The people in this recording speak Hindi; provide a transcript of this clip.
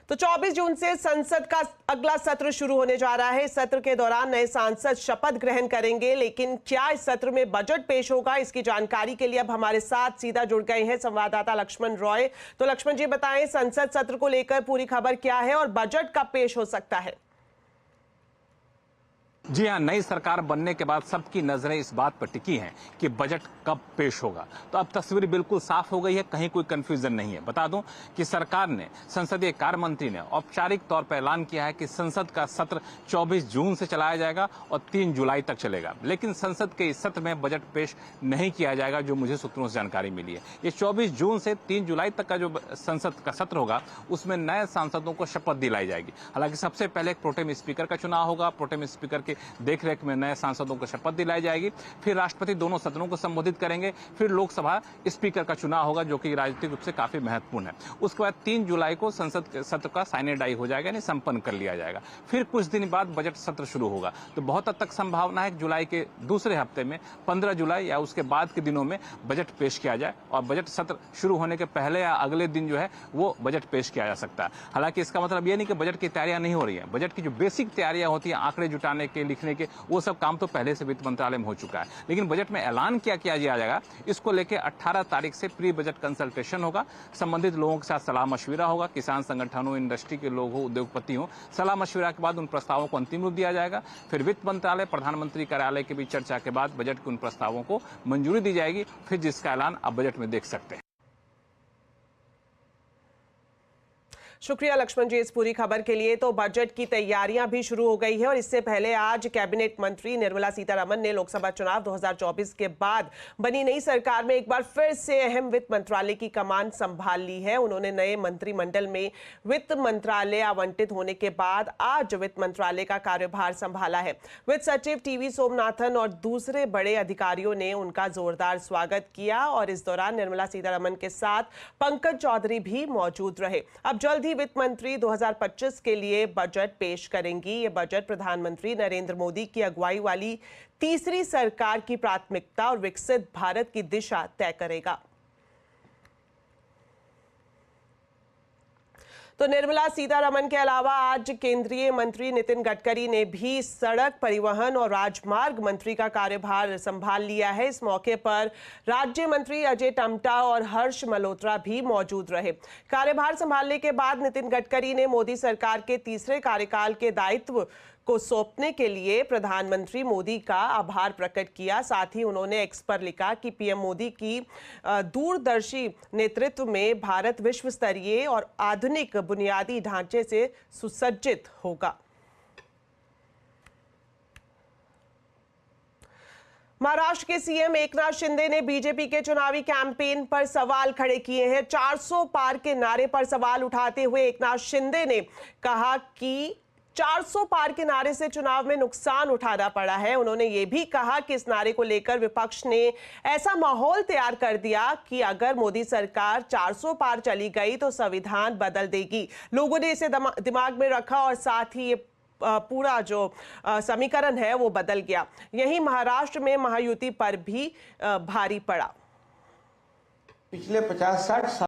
तो 24 जून से संसद का अगला सत्र शुरू होने जा रहा है। इस सत्र के दौरान नए सांसद शपथ ग्रहण करेंगे, लेकिन क्या इस सत्र में बजट पेश होगा, इसकी जानकारी के लिए अब हमारे साथ सीधा जुड़ गए हैं संवाददाता लक्ष्मण रॉय। तो लक्ष्मण जी बताएं, संसद सत्र को लेकर पूरी खबर क्या है और बजट कब पेश हो सकता है? जी हाँ, नई सरकार बनने के बाद सबकी नजरें इस बात पर टिकी हैं कि बजट कब पेश होगा। तो अब तस्वीर बिल्कुल साफ हो गई है, कहीं कोई कंफ्यूजन नहीं है। बता दूं कि सरकार ने, संसदीय कार्य मंत्री ने औपचारिक तौर पर ऐलान किया है कि संसद का सत्र 24 जून से चलाया जाएगा और 3 जुलाई तक चलेगा। लेकिन संसद के इस सत्र में बजट पेश नहीं किया जाएगा, जो मुझे सूत्रों से जानकारी मिली है। ये 24 जून से 3 जुलाई तक का जो संसद का सत्र होगा, उसमें नए सांसदों को शपथ दिलाई जाएगी। हालांकि सबसे पहले एक प्रोटेम स्पीकर का चुनाव होगा। प्रोटेम स्पीकर के देखरेख में नए सांसदों को शपथ दिलाई जाएगी। फिर राष्ट्रपति दोनों सदनों को संबोधित करेंगे। फिर लोकसभा स्पीकर का चुनाव होगा, जो कि राजनीतिक रूप से काफी महत्वपूर्ण है। उसके बाद 3 जुलाई को संसद के सत्र का साइने डाई हो जाएगा, यानी संपन्न कर लिया जाएगा। फिर कुछ दिन बाद बजट सत्र शुरू होगा। तो बहुत हद तक संभावना है कि जुलाई के दूसरे हफ्ते में 15 जुलाई या उसके बाद के दिनों में बजट पेश किया जाए और बजट सत्र शुरू होने के पहले या अगले दिन जो है वो बजट पेश किया जा सकता है। हालांकि इसका मतलब ये नहीं कि बजट की तैयारियां नहीं हो रही है। बजट की जो बेसिक तैयारियां होती हैं, आंकड़े जुटाने के, लिखने के, वो सब काम तो पहले से वित्त मंत्रालय में हो चुका है। लेकिन बजट में ऐलान क्या किया जाएगा, इसको लेकर 18 तारीख से प्री बजट कंसल्टेशन होगा। संबंधित लोगों के साथ सलाह मशविरा होगा, किसान संगठनों, इंडस्ट्री के लोग हो, उद्योगपति हो। सलाह मशविरा के बाद उन प्रस्तावों को अंतिम रूप दिया जाएगा। फिर वित्त मंत्रालय, प्रधानमंत्री कार्यालय के बीच चर्चा के बाद बजट के उन प्रस्तावों को मंजूरी दी जाएगी, फिर जिसका ऐलान आप बजट में देख सकते हैं। शुक्रिया लक्ष्मण जी इस पूरी खबर के लिए। तो बजट की तैयारियां भी शुरू हो गई है और इससे पहले आज कैबिनेट मंत्री निर्मला सीतारमण ने लोकसभा चुनाव 2024 के बाद बनी नई सरकार में एक बार फिर से अहम वित्त मंत्रालय की कमान संभाल ली है। उन्होंने नए मंत्रिमंडल में वित्त मंत्रालय आवंटित होने के बाद आज वित्त मंत्रालय का कार्यभार संभाला है। वित्त सचिव टीवी सोमनाथन और दूसरे बड़े अधिकारियों ने उनका जोरदार स्वागत किया और इस दौरान निर्मला सीतारमण के साथ पंकज चौधरी भी मौजूद रहे। अब जल्द ही वित्त मंत्री 2025 के लिए बजट पेश करेंगी। ये बजट प्रधानमंत्री नरेंद्र मोदी की अगुवाई वाली तीसरी सरकार की प्राथमिकता और विकसित भारत की दिशा तय करेगा। तो निर्मला सीतारमण के अलावा आज केंद्रीय मंत्री नितिन गडकरी ने भी सड़क परिवहन और राजमार्ग मंत्री का कार्यभार संभाल लिया है। इस मौके पर राज्य मंत्री अजय टम्टा और हर्ष मल्होत्रा भी मौजूद रहे। कार्यभार संभालने के बाद नितिन गडकरी ने मोदी सरकार के तीसरे कार्यकाल के दायित्व को सौंपने के लिए प्रधानमंत्री मोदी का आभार प्रकट किया। साथ ही उन्होंने एक्स पर लिखा कि पीएम मोदी की दूरदर्शी नेतृत्व में भारत विश्व स्तरीय और आधुनिक बुनियादी ढांचे से सुसज्जित होगा। महाराष्ट्र के सीएम एकनाथ शिंदे ने बीजेपी के चुनावी कैंपेन पर सवाल खड़े किए हैं। 400 पार के नारे पर सवाल उठाते हुए एकनाथ शिंदे ने कहा कि 400 पार के नारे से चुनाव में नुकसान उठाना पड़ा है। उन्होंने ये भी कहा कि इस नारे को लेकर विपक्ष ने ऐसा माहौल तैयार कर दिया कि अगर मोदी सरकार 400 पार चली गई तो संविधान बदल देगी। लोगों ने इसे दिमाग में रखा और साथ ही ये पूरा जो समीकरण है वो बदल गया। यही महाराष्ट्र में महायुति पर भी भारी पड़ा। पिछले 50-60 साल